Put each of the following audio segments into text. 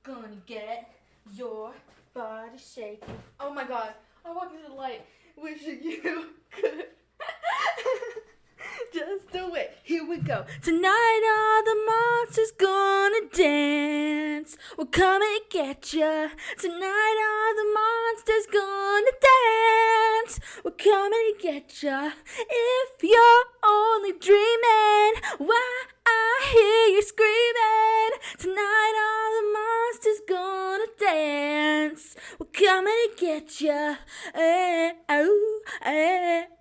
gonna get your body shaking. Oh my god, I walked into the light, wishing you could. Just do it. Here we go. Tonight all the monsters gonna dance. We're coming to get ya. Tonight all the monsters gonna dance. We're coming to get ya. If you're only dreaming, why I hear you screaming. Tonight all the monsters gonna dance. We're coming to get ya. Oh,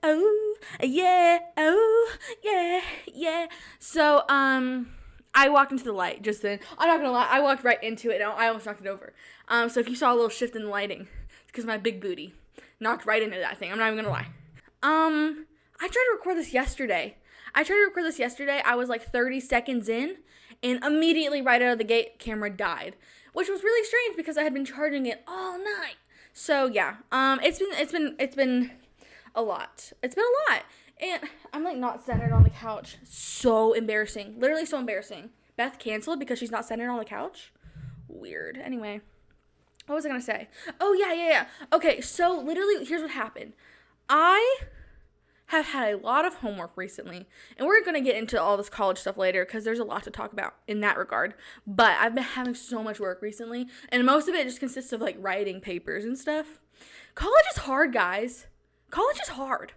oh, yeah, oh, yeah. So, I walked into the light just then. I'm not gonna lie, I walked right into it and I almost knocked it over. So if you saw a little shift in the lighting, it's because my big booty knocked right into that thing. I'm not even gonna lie. I tried to record this yesterday. I was like 30 seconds in, and immediately right out of the gate, camera died, which was really strange because I had been charging it all night. So yeah, it's been a lot. It's been a lot, and I'm like not centered on the couch. So embarrassing, literally so embarrassing. Beth canceled because she's not centered on the couch. Weird. Anyway, what was I gonna say? Oh yeah. Okay, so literally, here's what happened. I have had a lot of homework recently, and we're going to get into all this college stuff later because there's a lot to talk about in that regard, but I've been having so much work recently, and most of it just consists of like writing papers and stuff. College is hard, guys. College is hard,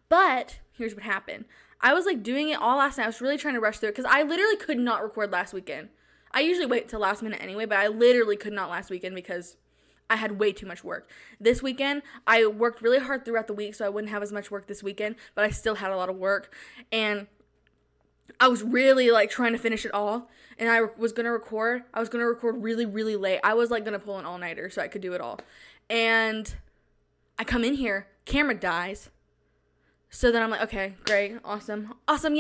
but here's what happened. I was like doing it all last night. I was really trying to rush through it because I literally could not record last weekend. I usually wait till last minute anyway, but I literally could not last weekend because I had way too much work. This weekend, I worked really hard throughout the week, so I wouldn't have as much work this weekend, but I still had a lot of work, and I was really, like, trying to finish it all, and I was going to record really, really late. I was, like, going to pull an all-nighter so I could do it all, and I come in here, camera dies, so then I'm like, okay, great, awesome, yay, awesome,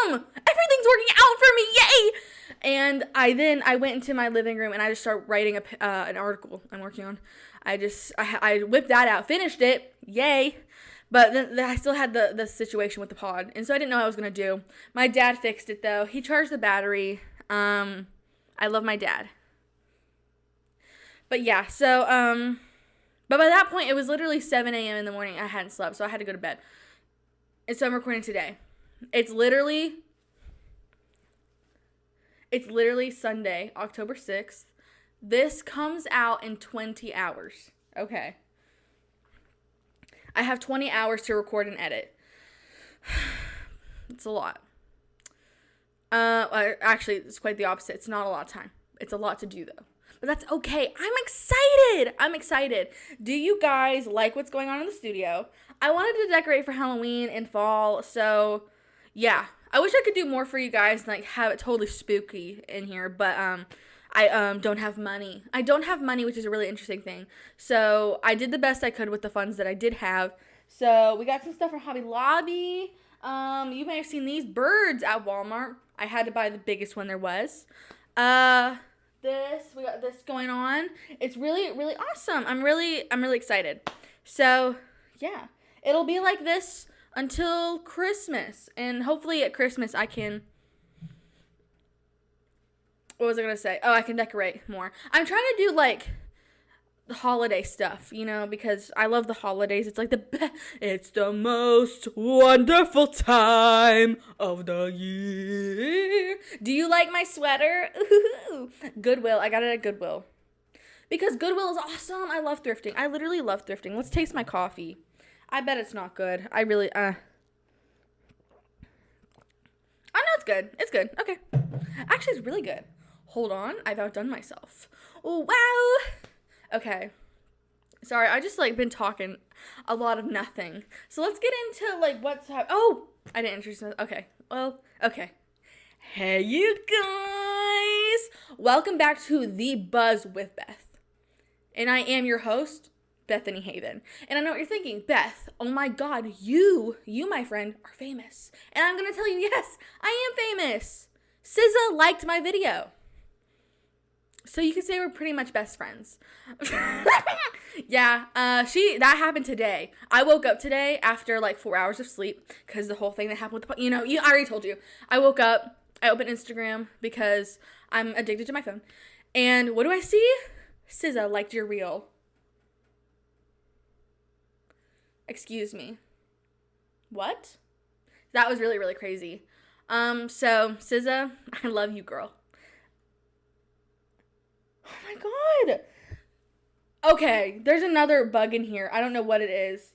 everything's working out for me, yay. And I went into my living room and I just started writing an article I'm working on. I whipped that out, finished it, yay. But then I still had the situation with the pod, and so I didn't know what I was gonna do. My dad fixed it though. He charged the battery. I love my dad. But yeah, so but by that point it was literally 7 a.m. in the morning. I hadn't slept, so I had to go to bed. And so I'm recording today. It's literally Sunday, October 6th. This comes out in 20 hours. Okay. I have 20 hours to record and edit. It's a lot. Actually, it's quite the opposite. It's not a lot of time. It's a lot to do, though. But that's okay. I'm excited. Do you guys like what's going on in the studio? I wanted to decorate for Halloween and fall, so yeah. I wish I could do more for you guys and like have it totally spooky in here, but I don't have money. I don't have money, which is a really interesting thing. So I did the best I could with the funds that I did have. So we got some stuff from Hobby Lobby. You may have seen these birds at Walmart. I had to buy the biggest one there was. We got this going on. It's really, really awesome. I'm really excited. So yeah, it'll be like this until Christmas, and hopefully at Christmas I can, what was I going to say? Oh, I can decorate more. I'm trying to do, like, the holiday stuff, you know, because I love the holidays. It's like it's the most wonderful time of the year. Do you like my sweater? Ooh. Goodwill. I got it at Goodwill. Because Goodwill is awesome. I love thrifting. I literally love thrifting. Let's taste my coffee. I bet it's not good. I know it's good. It's good. Okay. Actually, it's really good. Hold on. I've outdone myself. Oh, wow. Okay. Sorry, I just, like, been talking a lot of nothing. So let's get into, like, what's happening. Oh! I didn't introduce myself. Okay. Well, okay. Hey, you guys! Welcome back to The Buzz with Beth. And I am your host, Bethany Haven. And I know what you're thinking. Beth, oh my god, you, my friend, are famous. And I'm going to tell you, yes, I am famous. SZA liked my video. So you could say we're pretty much best friends. Yeah, that happened today. I woke up today after like 4 hours of sleep because the whole thing that happened with I already told you. I woke up, I opened Instagram because I'm addicted to my phone. And what do I see? SZA liked your reel. Excuse me. What? That was really, really crazy. So SZA, I love you, girl. Oh my god. Okay, there's another bug in here. I don't know what it is.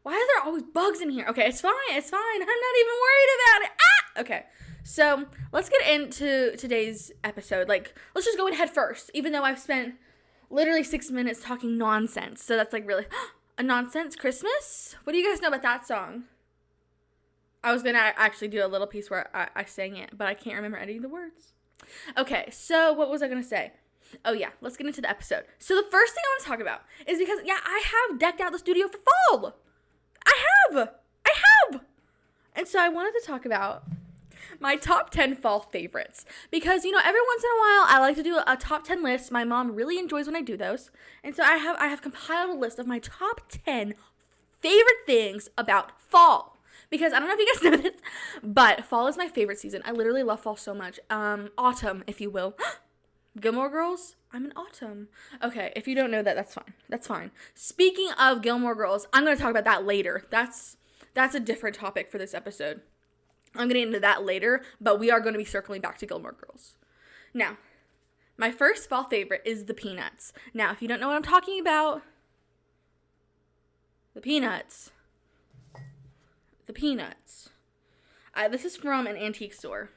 Why are there always bugs in here? Okay, it's fine. I'm not even worried about it. Ah! Okay, so let's get into today's episode. Like, let's just go in head first, even though I've spent literally 6 minutes talking nonsense. So that's like really, a nonsense Christmas? What do you guys know about that song? I was going to actually do a little piece where I sang it, but I can't remember any of the words. Okay, so what was I going to say? Oh yeah, let's get into the episode. So the first thing I want to talk about is because, yeah, I have decked out the studio for fall. I have. And so I wanted to talk about my top 10 fall favorites. Because, every once in a while, I like to do a top 10 list. My mom really enjoys when I do those. And so I have compiled a list of my top 10 favorite things about fall. Because I don't know if you guys know this, but fall is my favorite season. I literally love fall so much. Autumn, if you will. Gilmore Girls, I'm in autumn. Okay, if you don't know that, that's fine. Speaking of Gilmore Girls, I'm going to talk about that later. That's a different topic for this episode. I'm going to get into that later, but we are going to be circling back to Gilmore Girls. Now, my first fall favorite is the Peanuts. Now, if you don't know what I'm talking about, the Peanuts. This is from an antique store.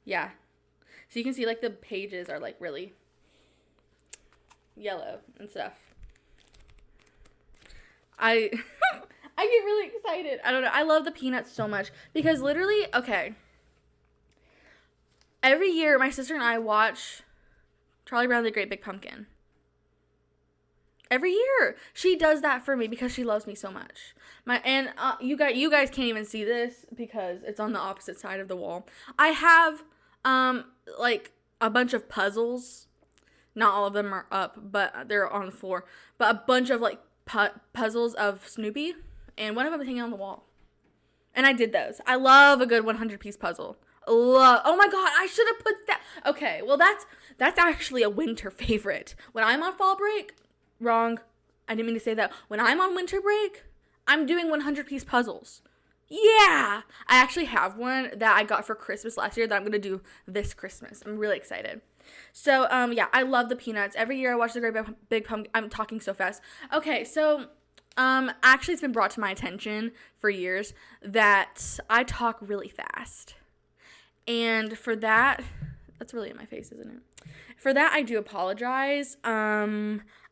Yeah. So you can see, like, the pages are, like, really yellow and stuff. I get really excited. I don't know. I love the Peanuts so much. Because literally, okay. Every year, my sister and I watch Charlie Brown the Great Big Pumpkin. Every year. She does that for me because she loves me so much. You guys can't even see this because it's on the opposite side of the wall. I have like a bunch of puzzles. Not all of them are up, but they're on the floor. But a bunch of like puzzles of Snoopy, and one of them is hanging on the wall. And I did those. I love a good 100-piece puzzle. Oh my god, I should have put that. Okay, well that's actually a winter favorite. When I'm on fall break, wrong. I didn't mean to say that. When I'm on winter break, I'm doing 100-piece puzzles. Yeah! I actually have one that I got for Christmas last year that I'm going to do this Christmas. I'm really excited. So, yeah, I love the Peanuts. Every year I watch the Great Big Pumpkin. I'm talking so fast. Okay, so, actually it's been brought to my attention for years that I talk really fast. And for that, that's really in my face, isn't it? For that, I do apologize.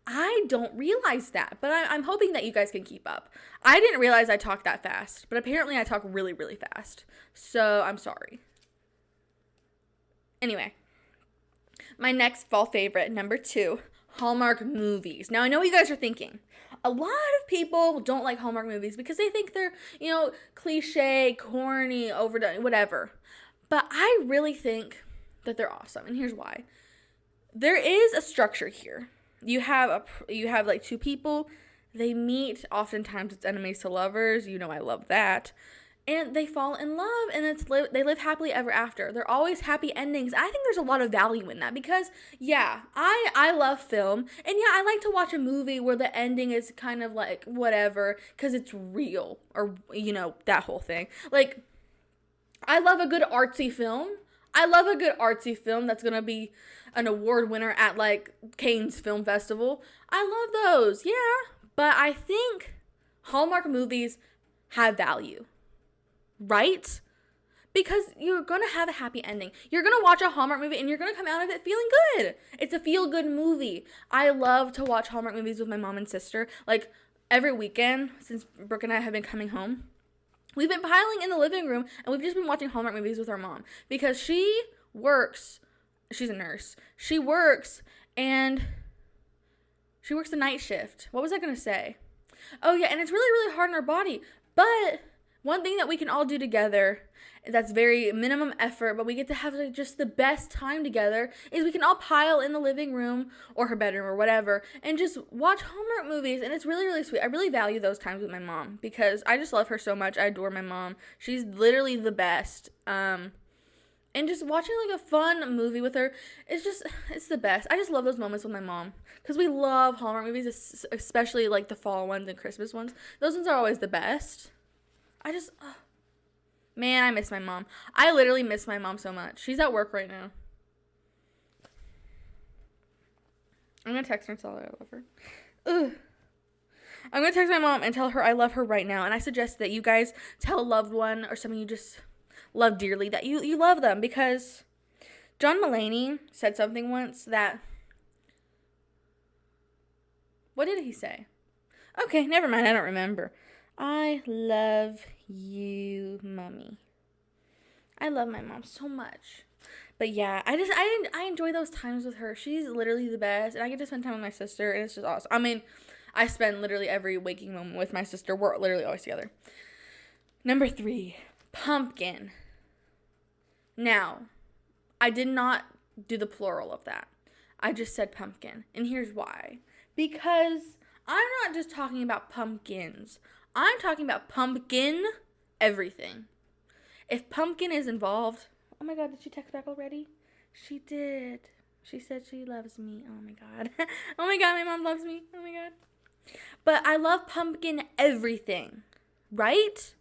I don't realize that, but I'm hoping that you guys can keep up. I didn't realize I talked that fast, but apparently I talk really, really fast. So I'm sorry. Anyway, my next fall favorite, number 2, Hallmark movies. Now, I know what you guys are thinking. A lot of people don't like Hallmark movies because they think they're, cliche, corny, overdone, whatever. But I really think that they're awesome, and here's why. There is a structure here. You have like two people. They meet. Oftentimes it's enemies to lovers. I love that. And they fall in love, and they live happily ever after. They're always happy endings. I think there's a lot of value in that because, yeah, I love film. And, yeah, I like to watch a movie where the ending is kind of like whatever because it's real or, that whole thing. Like, I love a good artsy film. That's going to be an award winner at, like, Cannes Film Festival. I love those, yeah. But I think Hallmark movies have value, right? Because you're going to have a happy ending. You're going to watch a Hallmark movie and you're going to come out of it feeling good. It's a feel-good movie. I love to watch Hallmark movies with my mom and sister. Like, every weekend, since Brooke and I have been coming home, we've been piling in the living room, and we've just been watching Hallmark movies with our mom. Because she works, she's a nurse. She works the night shift. What was I going to say? Oh, yeah, and it's really, really hard on our body. But one thing that we can all do together that's very minimum effort, but we get to have like just the best time together, is we can all pile in the living room or her bedroom or whatever and just watch Hallmark movies, and it's really, really sweet. I really value those times with my mom because I just love her so much. I adore my mom. She's literally the best. And just watching like a fun movie with her, it's the best. I just love those moments with my mom because we love Hallmark movies, especially like the fall ones and Christmas ones. Those ones are always the best. Man, I miss my mom. I literally miss my mom so much. She's at work right now. I'm going to text her and tell her I love her. Ugh. I'm going to text my mom and tell her I love her right now. And I suggest that you guys tell a loved one or someone you just love dearly that you love them. Because John Mulaney said something once that... What did he say? Okay, never mind. I don't remember. I love you, Mommy. I love my mom so much. But yeah, I enjoy those times with her. She's literally the best. And I get to spend time with my sister, and it's just awesome. I mean, I spend literally every waking moment with my sister. We're literally always together. Number 3, pumpkin. Now, I did not do the plural of that. I just said pumpkin. And here's why. Because I'm not just talking about pumpkins. I'm talking about pumpkin everything. If pumpkin is involved... Oh my God, did she text back already? She did. She said she loves me. Oh my God. Oh my God, my mom loves me. Oh my God. But I love pumpkin everything. Right?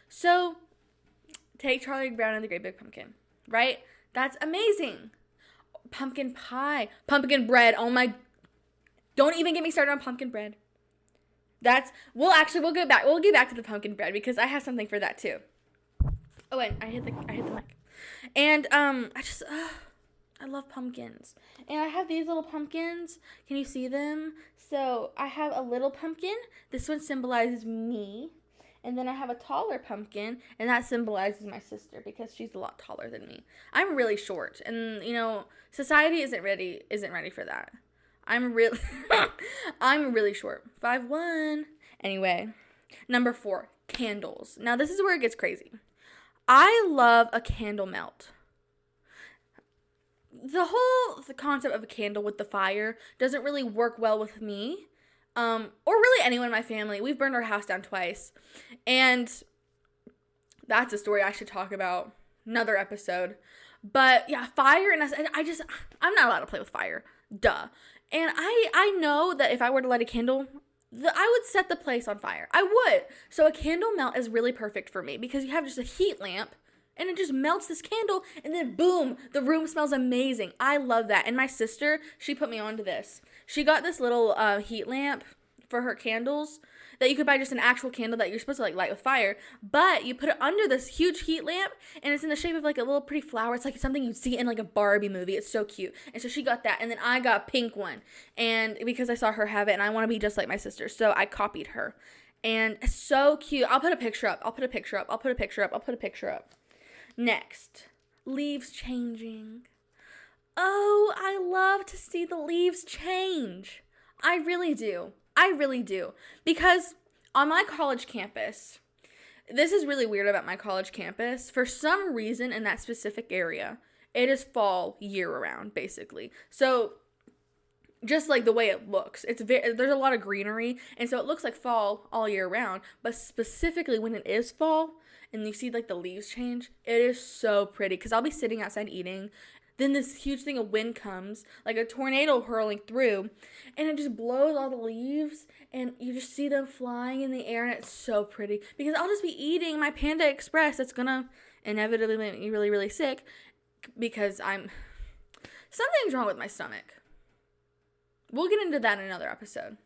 So, take Charlie Brown and the Great Big Pumpkin. Right? That's amazing. Pumpkin pie. Pumpkin bread. Oh my... Don't even get me started on pumpkin bread. We'll get back to the pumpkin bread because I have something for that too. Oh wait, I hit the mic. And I love pumpkins. And I have these little pumpkins. Can you see them? So I have a little pumpkin. This one symbolizes me. And then I have a taller pumpkin, and that symbolizes my sister because she's a lot taller than me. I'm really short, and society isn't ready for that. I'm really short. 5'1". Anyway, number 4, candles. Now this is where it gets crazy. I love a candle melt. The concept of a candle with the fire doesn't really work well with me. Or really anyone in my family. We've burned our house down twice. And that's a story I should talk about another episode. But yeah, fire, and I'm not allowed to play with fire. Duh. And I know that if I were to light a candle, I would set the place on fire. I would. So a candle melt is really perfect for me because you have just a heat lamp and it just melts this candle and then boom, the room smells amazing. I love that. And my sister, she put me onto this. She got this little heat lamp for her candles that you could buy just an actual candle that you're supposed to light with fire, but you put it under this huge heat lamp and it's in the shape of like a little pretty flower. It's like something you'd see in like a Barbie movie. It's so cute. And so she got that, and then I got a pink one, and because I saw her have it and I want to be just like my sister, so I copied her. And it's so cute. I'll put a picture up. Next, leaves changing. Oh, I love to see the leaves change. I really do. Because on my college campus, this is really weird about my college campus. For some reason in that specific area, it is fall year round, basically. So just like the way it looks, there's a lot of greenery, and so it looks like fall all year round. But specifically when it is fall and you see like the leaves change, it is so pretty because I'll be sitting outside eating. Then this huge thing of wind comes, like a tornado hurling through, and it just blows all the leaves, and you just see them flying in the air, and it's so pretty. Because I'll just be eating my Panda Express that's gonna inevitably make me really, really sick, because something's wrong with my stomach. We'll get into that in another episode.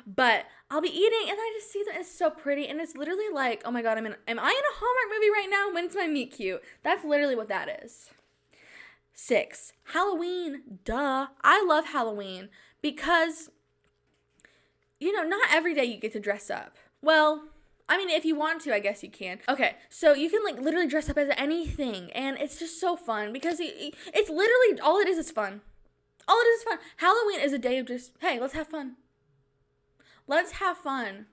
But I'll be eating, and I just see that it's so pretty, and it's literally like, oh my God, am I in a Hallmark movie right now? When's my meet cute? That's literally what that is. 6, Halloween. Duh. I love Halloween because, not every day you get to dress up. Well, I mean, if you want to, I guess you can. Okay, so you can literally dress up as anything, and it's just so fun because it's literally, all it is fun. All it is fun. Halloween is a day of just, hey, let's have fun. Let's have fun,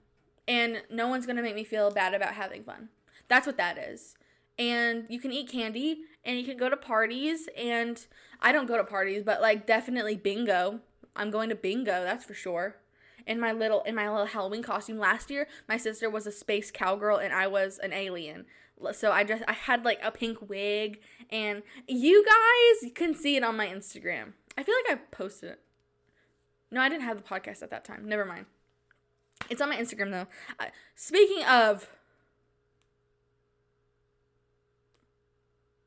and no one's going to make me feel bad about having fun. That's what that is. And you can eat candy, and you can go to parties, and I don't go to parties, but definitely bingo. I'm going to bingo, that's for sure. In my little Halloween costume last year, my sister was a space cowgirl, and I was an alien. So I had like a pink wig, and you can see it on my Instagram. I feel like I posted it. No, I didn't have the podcast at that time. Never mind. It's on my Instagram though. Speaking of,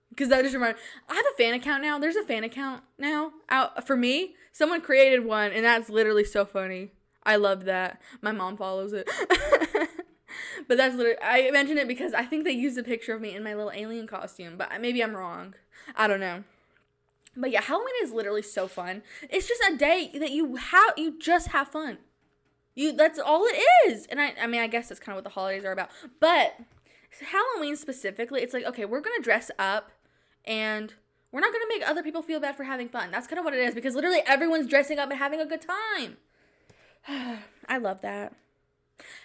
because that just reminded, I have a fan account now. There's a fan account now out for me. Someone created one, and that's literally so funny. I love that. My mom follows it. But that's literally, I mentioned it because I think they used a picture of me in my little alien costume, but maybe I'm wrong. I don't know. But yeah, Halloween is literally so fun. It's just a day that you just have fun. That's all it is. And I mean, I guess that's kind of what the holidays are about. But Halloween specifically, it's like, okay, we're going to dress up and we're not going to make other people feel bad for having fun. That's kind of what it is, because literally everyone's dressing up and having a good time. I love that.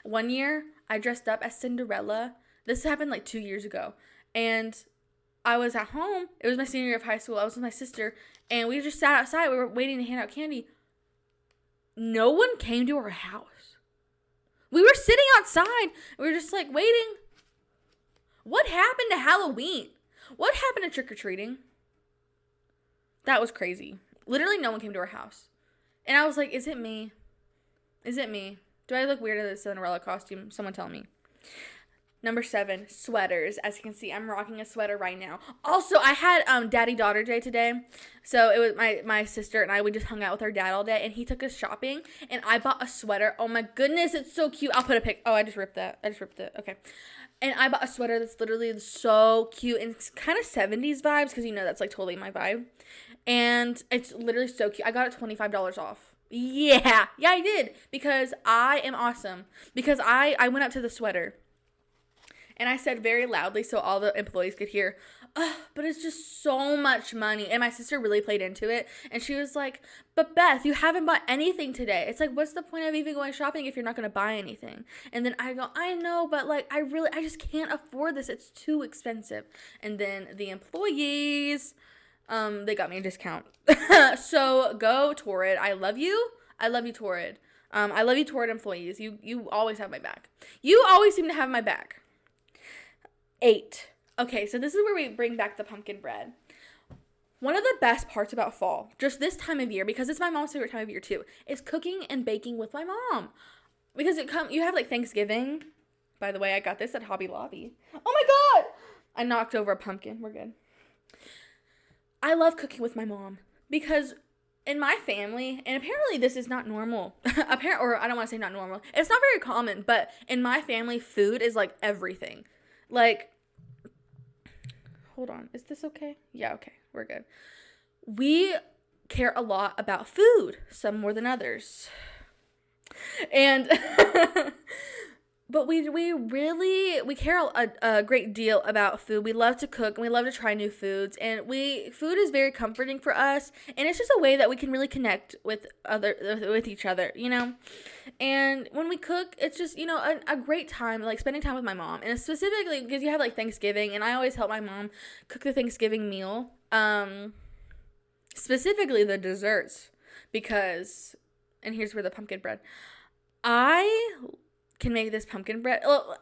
One year, I dressed up as Cinderella. This happened like 2 years ago. And I was at home. It was my senior year of high school. I was with my sister. And we just sat outside. We were waiting to hand out candy. No one came to our house. We were sitting outside. We were just like waiting. What happened to Halloween? What happened to trick-or-treating? That was crazy. Literally no one came to our house. And I was like, is it me? Is it me? Do I look weird in this Cinderella costume? Someone tell me. Number 7, sweaters. As you can see, I'm rocking a sweater right now. Also, I had daddy-daughter day today. So it was my sister and we just hung out with our dad all day. And he took us shopping. And I bought a sweater. Oh my goodness, it's so cute. I'll put a pic. Oh, I just ripped that. Okay. And I bought a sweater that's literally so cute. And it's kind of 70s vibes, because that's like totally my vibe. And it's literally so cute. I got it $25 off. Yeah, I did, because I am awesome. Because I went up to the sweater, and I said very loudly so all the employees could hear, but it's just so much money. And my sister really played into it, and she was like, but Beth, you haven't bought anything today. It's like, what's the point of even going shopping if you're not going to buy anything? And then I go, I know, but like, I just can't afford this. It's too expensive. And then the employees, they got me a discount. So go Torrid. I love you. I love you, Torrid. I love you, Torrid employees. You always have my back. You always seem to have my back. 8. Okay, so this is where we bring back the pumpkin bread. One of the best parts about fall, just this time of year, because it's my mom's favorite time of year too, is cooking and baking with my mom. Because you have like Thanksgiving. By the way, I got this at Hobby Lobby. Oh my God! I knocked over a pumpkin. We're good. I love cooking with my mom, because in my family, and apparently this is not normal, or I don't want to say not normal, it's not very common, but in my family, food is like everything. Like, hold on, is this okay? Yeah, okay, we're good. We care a lot about food, some more than others. And but we care a great deal about food. We love to cook, and we love to try new foods, and food is very comforting for us, and it's just a way that we can really connect with each other, And when we cook, it's just, a great time, like spending time with my mom, and specifically because you have like Thanksgiving, and I always help my mom cook the Thanksgiving meal, specifically the desserts, because, and here's where the pumpkin bread, I can make this pumpkin bread. Oh,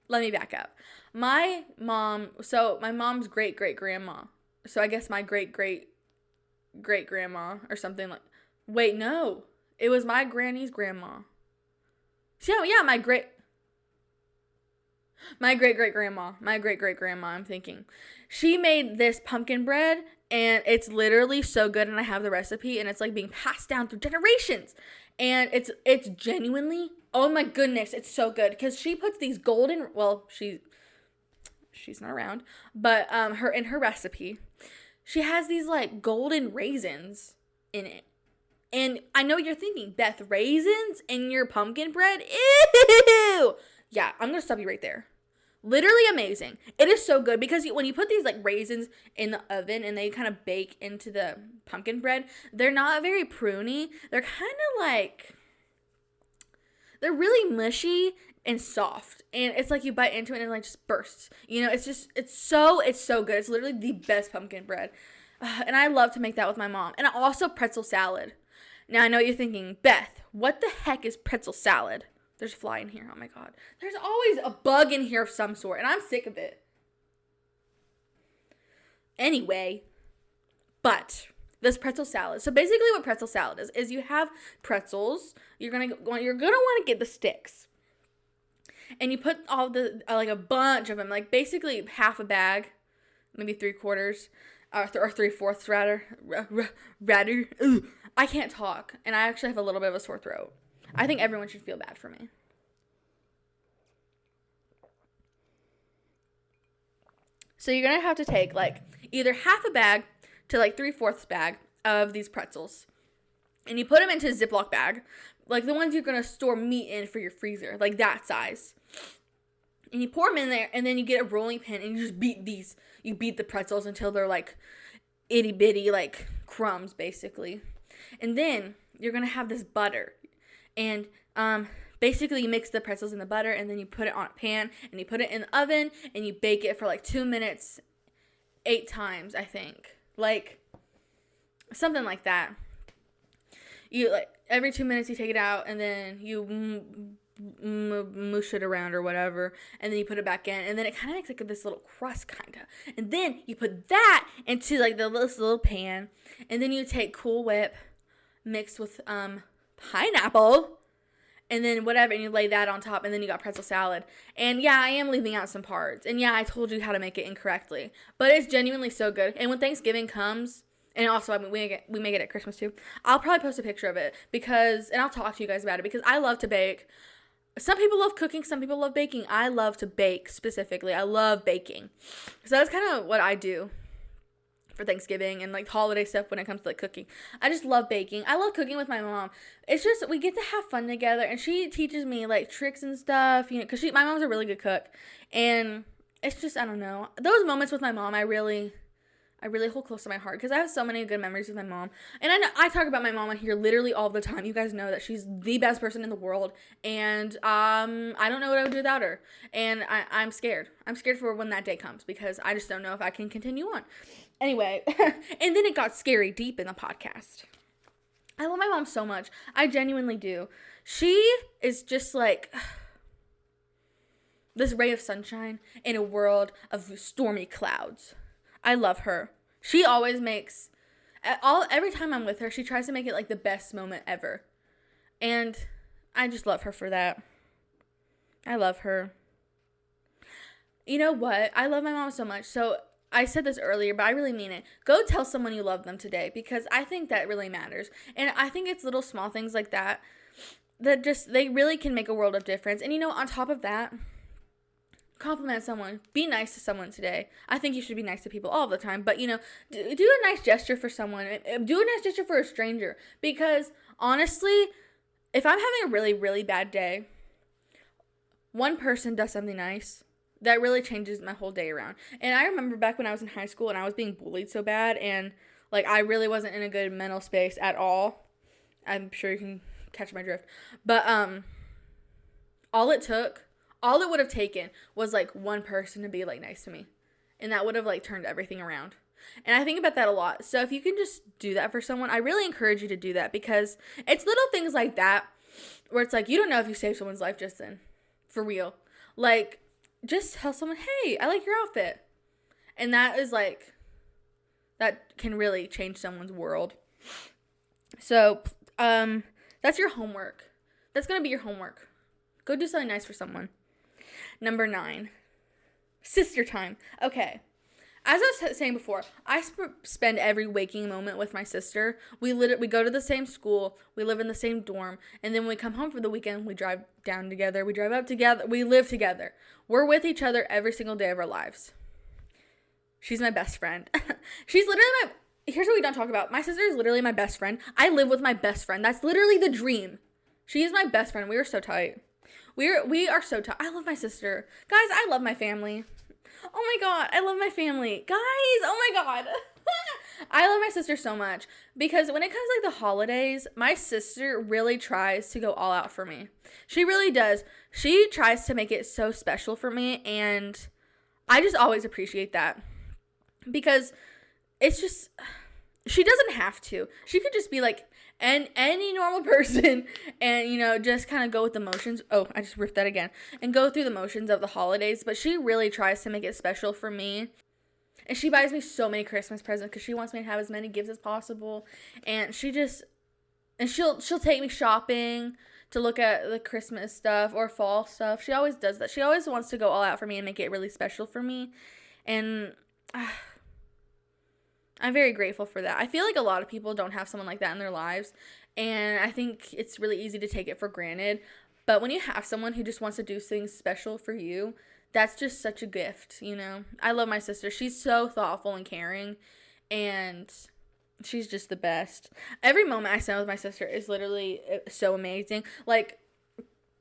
let me back up. My mom's great-great-grandma. So I guess my great-great-great-grandma or something like. Wait, no. It was my granny's grandma. Yeah, my great-great-grandma. My great-great-grandma, I'm thinking. She made this pumpkin bread, and it's literally so good, and I have the recipe, and it's like being passed down through generations. And it's genuinely, oh my goodness, it's so good, because she puts these golden, well, she's not around, but in her recipe, she has these like golden raisins in it. And I know you're thinking, Beth, raisins in your pumpkin bread? Ew! Yeah, I'm going to stop you right there. Literally amazing. It is so good, because when you put these like raisins in the oven and they kind of bake into the pumpkin bread, they're not very pruny. They're kind of like, they're really mushy and soft. And it's like you bite into it and it like just bursts. It's so good. It's literally the best pumpkin bread. And I love to make that with my mom. And also pretzel salad. Now I know what you're thinking, Beth, what the heck is pretzel salad? There's a fly in here. Oh my God. There's always a bug in here of some sort, and I'm sick of it. Anyway, but this pretzel salad. So basically what pretzel salad is you have pretzels. You're going to want to get the sticks. And you put all the, like a bunch of them, like basically half a bag, maybe 3/4, or 3/4 rather. I can't talk, and I actually have a little bit of a sore throat. I think everyone should feel bad for me. So you're going to have to take like either half a bag to like 3/4 bag of these pretzels. And you put them into a Ziploc bag, like the ones you're going to store meat in for your freezer, like that size. And you pour them in there, and then you get a rolling pin, and you just beat these. You beat the pretzels until they're like itty bitty, like crumbs, basically. And then you're going to have this butter. And basically you mix the pretzels in the butter, and then you put it on a pan, and you put it in the oven, and you bake it for like 2 minutes, 8 times, I think. Like, something like that. You, like, every 2 minutes you take it out, and then you mush it around or whatever, and then you put it back in, and then it kind of makes like this little crust, kind of. And then you put that into like this little pan, and then you take Cool Whip mixed with pineapple, and then whatever, and you lay that on top, and then you got pretzel salad. And yeah, I am leaving out some parts, and yeah, I told you how to make it incorrectly, but it's genuinely so good. And when Thanksgiving comes, and also, I mean, we make it at Christmas too, I'll probably post a picture of it, and I'll talk to you guys about it, because I love to bake. Some people love cooking, some people love baking. I love to bake specifically. I love baking. So that's kind of what I do for Thanksgiving and like holiday stuff when it comes to like cooking. I just love baking. I love cooking with my mom. It's just, we get to have fun together, and she teaches me like tricks and stuff, you know, because my mom's a really good cook. And it's just, I don't know, those moments with my mom, I really hold close to my heart, because I have so many good memories with my mom. And I know I talk about my mom on here literally all the time. You guys know that she's the best person in the world, and I don't know what I would do without her. And I'm scared. I'm scared for when that day comes, because I just don't know if I can continue on. Anyway, and then it got scary deep in the podcast. I love my mom so much. I genuinely do. She is just like this ray of sunshine in a world of stormy clouds. I love her. She always makes, every time I'm with her, she tries to make it like the best moment ever. And I just love her for that. I love her. You know what? I love my mom so much. So I said this earlier, but I really mean it. Go tell someone you love them today, because I think that really matters. And I think it's little small things like that just, they really can make a world of difference. And you know, on top of that, compliment someone. Be nice to someone today. I think you should be nice to people all the time, but you know, do a nice gesture for someone. Do a nice gesture for a stranger, because honestly, if I'm having a really, really bad day, one person does something nice, that really changes my whole day around. And I remember back when I was in high school and I was being bullied so bad, and like I really wasn't in a good mental space at all. I'm sure you can catch my drift. But all it would have taken was like one person to be like nice to me, and that would have like turned everything around. And I think about that a lot. So if you can just do that for someone, I really encourage you to do that, because it's little things like that where it's like, you don't know if you saved someone's life just then, for real. Like, just tell someone, hey, I like your outfit. And that is like, that can really change someone's world. So that's your homework. That's going to be your homework. Go do something nice for someone. Number 9, sister time. Okay. As I was saying before, I spend every waking moment with my sister. We go to the same school. We live in the same dorm. And then when we come home for the weekend, we drive down together. We drive up together. We live together. We're with each other every single day of our lives. She's my best friend. She's literally here's what we don't talk about. My sister is literally my best friend. I live with my best friend. That's literally the dream. She is my best friend. We are so tight. We are so tight. I love my sister. Guys, I love my family. Oh my god, I love my family. Guys, oh my god. I love my sister so much, because when it comes to like the holidays, my sister really tries to go all out for me. She really does. She tries to make it so special for me, and I just always appreciate that, because it's just, she doesn't have to. She could just be like any normal person and, you know, just kind of go with the motions. Oh, I just ripped that again. And go through the motions of the holidays. But she really tries to make it special for me. And she buys me so many Christmas presents because she wants me to have as many gifts as possible. And she'll take me shopping to look at the Christmas stuff or fall stuff. She always does that. She always wants to go all out for me and make it really special for me. And I'm very grateful for that. I feel like a lot of people don't have someone like that in their lives, and I think it's really easy to take it for granted. But when you have someone who just wants to do things special for you, that's just such a gift, you know? I love my sister. She's so thoughtful and caring, and she's just the best. Every moment I spend with my sister is literally so amazing. Like,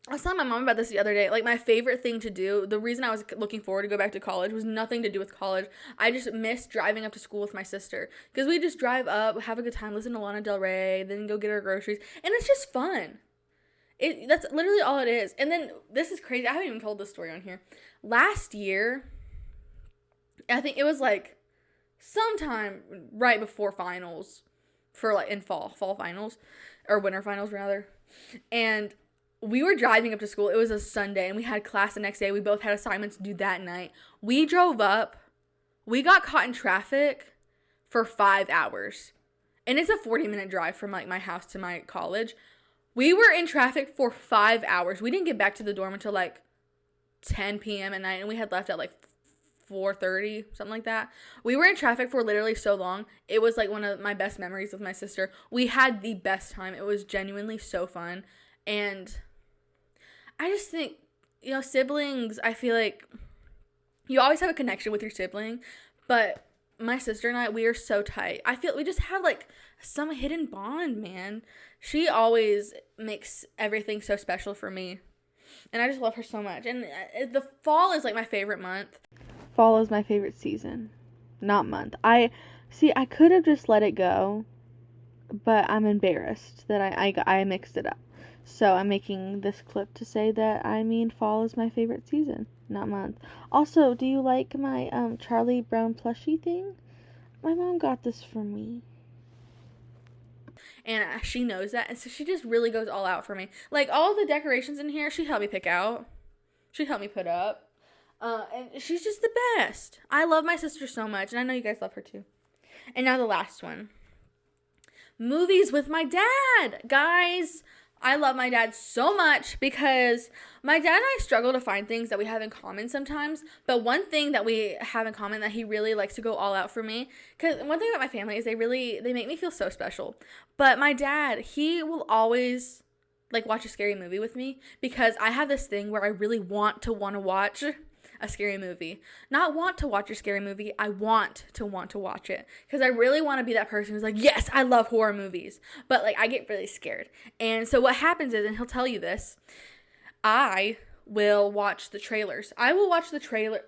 I was telling my mom about this the other day. Like, my favorite thing to do, the reason I was looking forward to go back to college was nothing to do with college. I just missed driving up to school with my sister. Because we just drive up, have a good time, listen to Lana Del Rey, then go get our groceries. And it's just fun. That's literally all it is. And then, this is crazy. I haven't even told this story on here. Last year, I think it was like sometime right before finals. For like in fall finals. Or winter finals, rather. And we were driving up to school. It was a Sunday, and we had class the next day. We both had assignments to do that night. We drove up. We got caught in traffic for 5 hours. And it's a 40-minute drive from, like, my house to my college. We were in traffic for 5 hours. We didn't get back to the dorm until, like, 10 p.m. at night, and we had left at, like, 4:30, something like that. We were in traffic for literally so long. It was, like, one of my best memories with my sister. We had the best time. It was genuinely so fun. And I just think, you know, siblings, I feel like you always have a connection with your sibling, but my sister and I, we are so tight. I feel we just have, like, some hidden bond, man. She always makes everything so special for me, and I just love her so much. And the fall is, like, my favorite month. Fall is my favorite season, not month. I could have just let it go, but I'm embarrassed that I mixed it up. So I'm making this clip to say that fall is my favorite season, not month. Also, do you like my Charlie Brown plushie thing? My mom got this for me. And she knows that, and so she just really goes all out for me. Like, all the decorations in here, she helped me pick out. She helped me put up. And she's just the best. I love my sister so much, and I know you guys love her too. And now the last one. Movies with my dad. Guys, I love my dad so much because my dad and I struggle to find things that we have in common sometimes. But one thing that we have in common that he really likes to go all out for me, because one thing about my family is they make me feel so special. But my dad, he will always like watch a scary movie with me because I have this thing where I really want to watch a scary movie. Not want to watch a scary movie, I want to watch it. Because I really want to be that person who's like, yes, I love horror movies. But, like, I get really scared. And so what happens is, and he'll tell you this, I will watch the trailers. I will watch the trailer.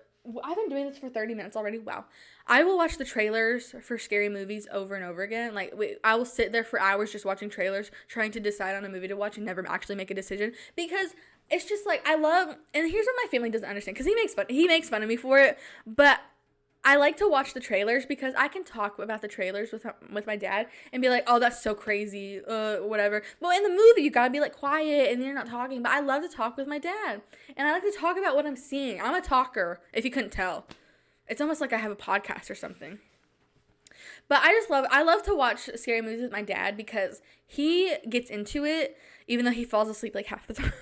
I've been doing this for 30 minutes already. Wow. I will watch the trailers for scary movies over and over again. Like, I will sit there for hours just watching trailers, trying to decide on a movie to watch and never actually make a decision. Because it's just like, I love, and here's what my family doesn't understand, because he makes fun of me for it, but I like to watch the trailers because I can talk about the trailers with my dad and be like, oh, that's so crazy, whatever. But in the movie, you gotta be like quiet and you're not talking. But I love to talk with my dad, and I like to talk about what I'm seeing. I'm a talker, if you couldn't tell. It's almost like I have a podcast or something. But I love to watch scary movies with my dad because he gets into it, even though he falls asleep like half the time.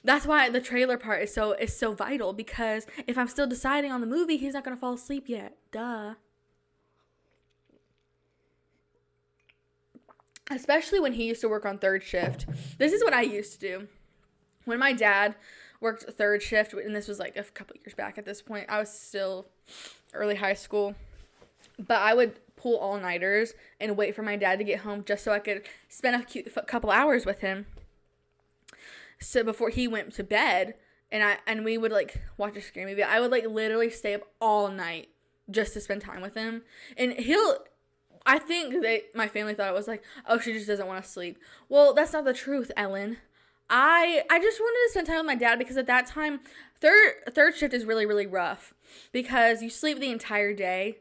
That's why the trailer part is so vital, because if I'm still deciding on the movie, he's not going to fall asleep yet. Duh. Especially when he used to work on third shift. This is what I used to do. When my dad worked third shift, and this was like a couple years back at this point, I was still early high school. But I would pull all-nighters and wait for my dad to get home just so I could spend a couple hours with him. So before he went to bed, and we would like watch a scary movie, I would like literally stay up all night just to spend time with him. And I think that my family thought it was like, oh, she just doesn't want to sleep. Well, that's not the truth, Ellen. I just wanted to spend time with my dad because at that time, third shift is really, really rough because you sleep the entire day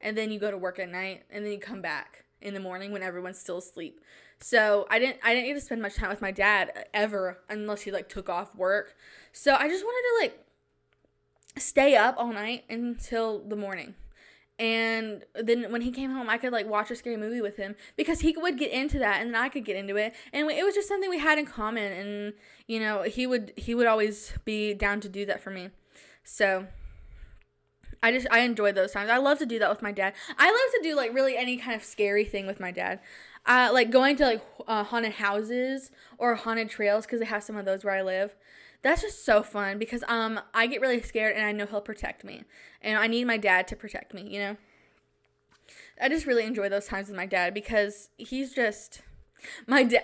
and then you go to work at night and then you come back in the morning when everyone's still asleep. So I didn't get to spend much time with my dad ever unless he like took off work. So I just wanted to like stay up all night until the morning. And then when he came home, I could, like, watch a scary movie with him because he would get into that and then I could get into it. And it was just something we had in common. And, you know, he would always be down to do that for me. So I enjoy those times. I love to do that with my dad. I love to do, like, really any kind of scary thing with my dad. Like going to, like, haunted houses or haunted trails, because they have some of those where I live. That's just so fun because I get really scared and I know he'll protect me. And I need my dad to protect me, you know? I just really enjoy those times with my dad because he's just my dad.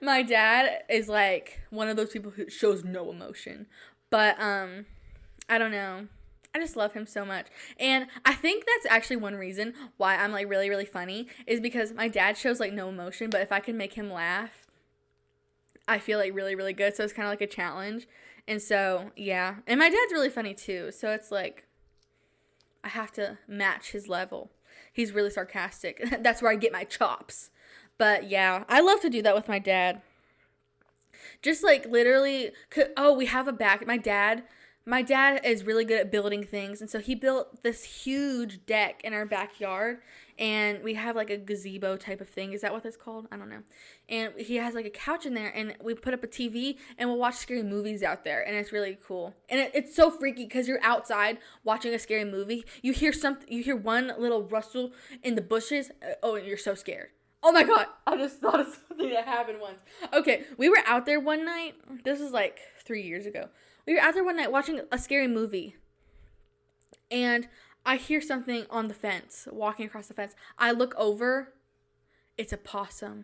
My dad is, like, one of those people who shows no emotion. But I don't know. I just love him so much. And I think that's actually one reason why I'm, like, really, really funny is because my dad shows, like, no emotion, but if I can make him laugh, I feel, like, really, really good. So it's kind of like a challenge. And so, yeah. And my dad's really funny, too. So it's like, I have to match his level. He's really sarcastic. That's where I get my chops. But, yeah. I love to do that with my dad. Just, like, literally. We have a back. My dad is really good at building things. And so he built this huge deck in our backyard. And we have, like, a gazebo type of thing. Is that what that's called? I don't know. And he has, like, a couch in there. And we put up a TV. And we'll watch scary movies out there. And it's really cool. And it's so freaky because you're outside watching a scary movie. You hear one little rustle in the bushes. And you're so scared. Oh, my God. I just thought of something that happened once. Okay. We were out there one night. This was, like, 3 years ago. We were out there one night watching a scary movie. And I hear something on the fence, walking across the fence. I look over. It's a possum.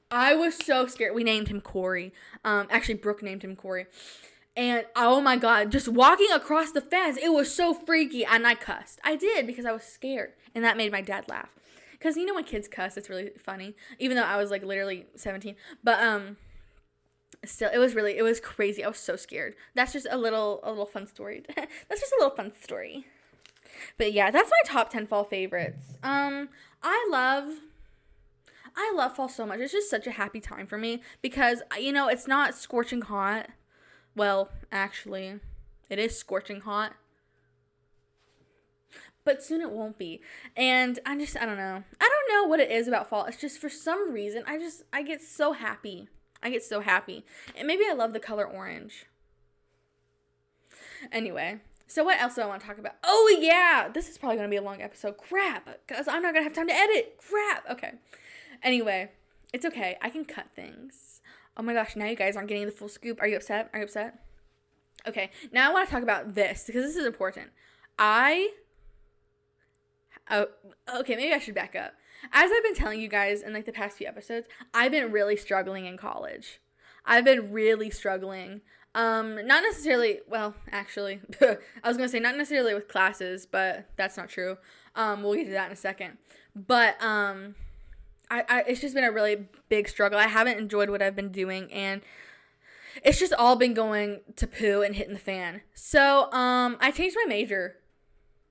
I was so scared. We named him Corey. Actually, Brooke named him Corey. And, oh my God, just walking across the fence, it was so freaky. And I cussed. I did because I was scared. And that made my dad laugh. Because, you know, when kids cuss, it's really funny. Even though I was, like, literally 17. But, still, it was crazy. I was so scared. That's just a little fun story. That's just a little fun story. But yeah, that's my top 10 fall favorites. I love fall so much. It's just such a happy time for me because, you know, it's not scorching hot. Well, actually, it is scorching hot. But soon it won't be. And I don't know. I don't know what it is about fall. It's just for some reason, I get so happy. I get so happy. And maybe I love the color orange. Anyway, so what else do I want to talk about? Oh, yeah. This is probably going to be a long episode. Crap. Because I'm not going to have time to edit. Crap. Okay. Anyway, it's okay. I can cut things. Oh my gosh. Now you guys aren't getting the full scoop. Are you upset? Okay. Now I want to talk about this because this is important. Okay. Maybe I should back up. As I've been telling you guys in, like, the past few episodes, I've been really struggling in college. I've been really struggling. Not necessarily, well, actually, I was going to say not necessarily with classes, but that's not true. We'll get to that in a second. But, it's just been a really big struggle. I haven't enjoyed what I've been doing, and it's just all been going to poo and hitting the fan. So, I changed my major.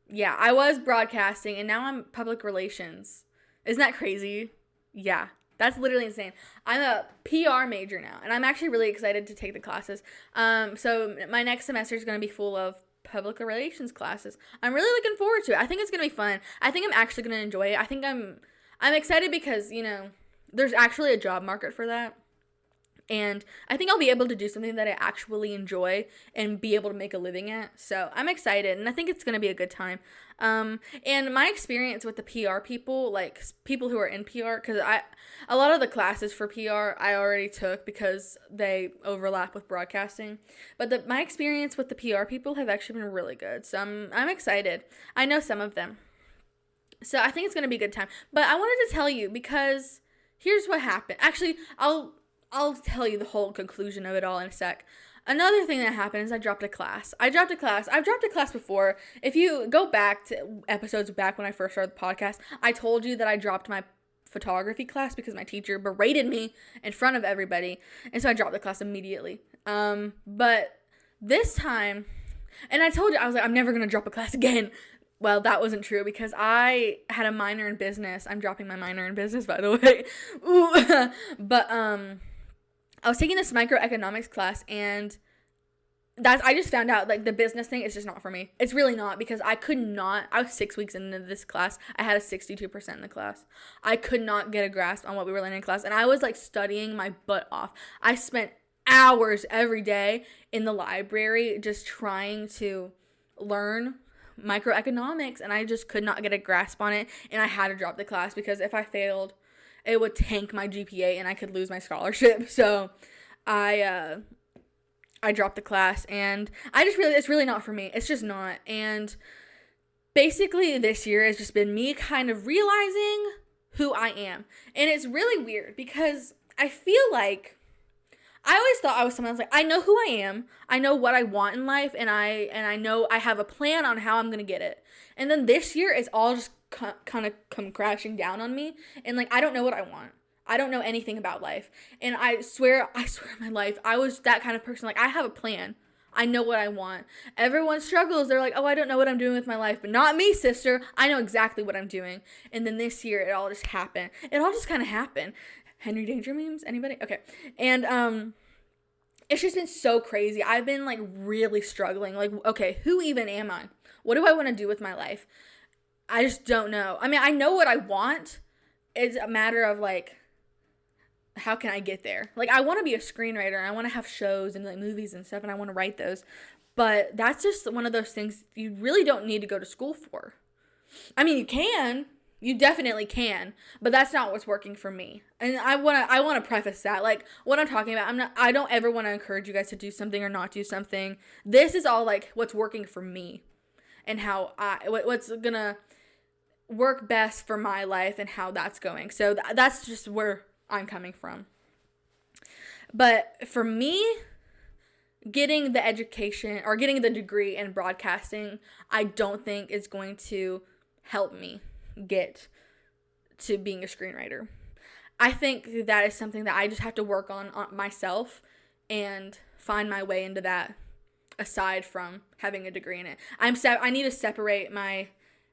Yeah, I was broadcasting, and now I'm public relations. Isn't that crazy? Yeah, that's literally insane. I'm a PR major now, and I'm actually really excited to take the classes. So my next semester is going to be full of public relations classes. I'm really looking forward to it. I think it's going to be fun. I think I'm actually going to enjoy it. I think I'm excited because, you know, there's actually a job market for that. And I think I'll be able to do something that I actually enjoy and be able to make a living at. So I'm excited, and I think it's going to be a good time. And my experience with the PR people, like people who are in PR, because a lot of the classes for PR I already took because they overlap with broadcasting. But my experience with the PR people have actually been really good. So I'm excited. I know some of them. So I think it's going to be a good time. But I wanted to tell you because here's what happened. Actually, I'll tell you the whole conclusion of it all in a sec. Another thing that happened is I dropped a class. I've dropped a class before. If you go back to episodes back when I first started the podcast, I told you that I dropped my photography class because my teacher berated me in front of everybody. And so I dropped the class immediately. But this time, and I told you, I was like, I'm never going to drop a class again. Well, that wasn't true because I had a minor in business. I'm dropping my minor in business, by the way. Ooh. But, I was taking this microeconomics class, and I just found out, like, the business thing is just not for me. It's really not, because I was 6 weeks into this class. I had a 62% in the class. I could not get a grasp on what we were learning in class, and I was, like, studying my butt off. I spent hours every day in the library just trying to learn microeconomics, and I just could not get a grasp on it, and I had to drop the class, because if I failed, it would tank my GPA, and I could lose my scholarship. So I dropped the class, and it's really not for me. It's just not. And basically this year has just been me kind of realizing who I am. And it's really weird, because I feel like I always thought I was someone that's like, I know who I am, I know what I want in life, and I know I have a plan on how I'm going to get it. And then this year it's all just kind of come crashing down on me, and, like, I don't know what I want. I don't know anything about life. And I swear my life, I was that kind of person. Like, I have a plan. I know what I want. Everyone struggles. They're like, oh, I don't know what I'm doing with my life. But not me, sister. I know exactly what I'm doing. And then this year, it all just happened. It all just kind of happened. Henry Danger memes? Anybody? Okay. And it's just been so crazy. I've been, like, really struggling. Like, okay, who even am I? What do I want to do with my life? I just don't know. I mean, I know what I want. It's a matter of, like, how can I get there? Like, I want to be a screenwriter, and I want to have shows and, like, movies and stuff, and I want to write those. But that's just one of those things you really don't need to go to school for. I mean, you can. You definitely can. But that's not what's working for me. And I want to preface that. Like, what I'm talking about, I don't ever want to encourage you guys to do something or not do something. This is all, like, what's working for me, and how what's going to work best for my life, and how that's going. So that's just where I'm coming from. But for me, getting the education or getting the degree in broadcasting, I don't think is going to help me get to being a screenwriter. I think that is something that I just have to work on myself and find my way into that, aside from having a degree in it. I need to separate my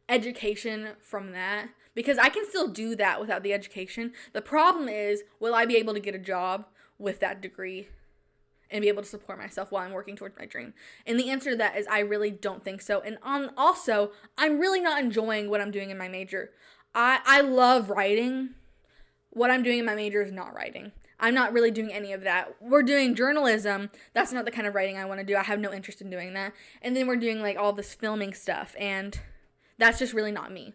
education from that, because I can still do that without the education. The problem is, will I be able to get a job with that degree and be able to support myself while I'm working towards my dream? And the answer to that is I really don't think so. And also, I'm really not enjoying what I'm doing in my major. I love writing. What I'm doing in my major is not writing. I'm not really doing any of that. We're doing journalism. That's not the kind of writing I want to do. I have no interest in doing that. And then we're doing, like, all this filming stuff, and that's just really not me.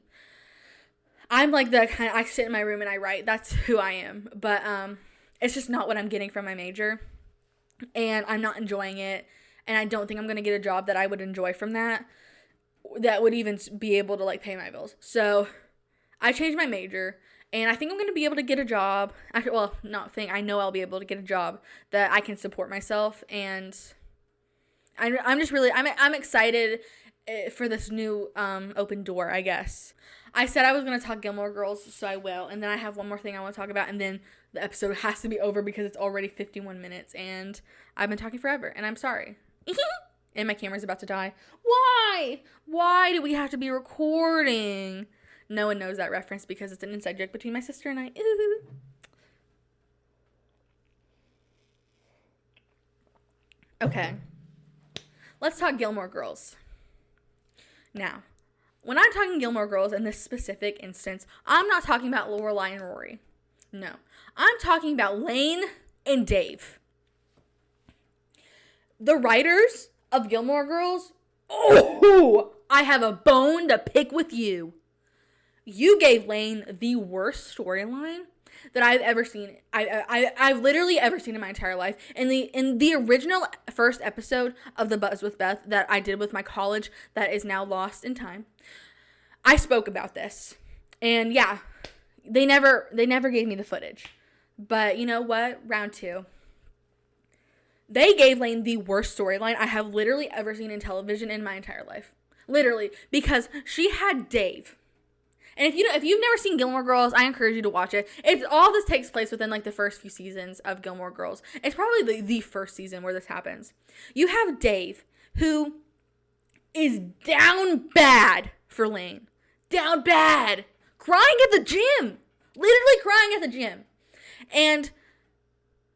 I'm like the kind of, I sit in my room and I write. That's who I am. But it's just not what I'm getting from my major. And I'm not enjoying it. And I don't think I'm going to get a job that I would enjoy from that would even be able to, like, pay my bills. So I changed my major. And I think I'm going to be able to get a job. I know I'll be able to get a job that I can support myself. And I'm just really, I'm excited for this new open door, I guess. I said I was going to talk Gilmore Girls, so I will. And then I have one more thing I want to talk about, and then the episode has to be over because it's already 51 minutes, and I've been talking forever, and I'm sorry. And my camera's about to die. Why? Why do we have to be recording? No one knows that reference because it's an inside joke between my sister and I. Ooh. Okay. Let's talk Gilmore Girls. Now, when I'm talking Gilmore Girls in this specific instance, I'm not talking about Lorelai and Rory. No. I'm talking about Lane and Dave. The writers of Gilmore Girls, I have a bone to pick with you. You gave Lane the worst storyline that I've ever seen. I've literally ever seen in my entire life. In the original first episode of The Buzz with Beth that I did with my college that is now lost in time, I spoke about this. And yeah, they never gave me the footage. But you know what? Round 2. They gave Lane the worst storyline I have literally ever seen in television in my entire life. Literally. Because she had Dave. And if you've never seen Gilmore Girls, I encourage you to watch it. All this takes place within, like, the first few seasons of Gilmore Girls. It's probably the first season where this happens. You have Dave, who is down bad for Lane. Down bad. Crying at the gym. Literally crying at the gym. And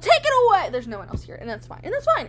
Take it away. There's no one else here, and that's fine. And that's fine.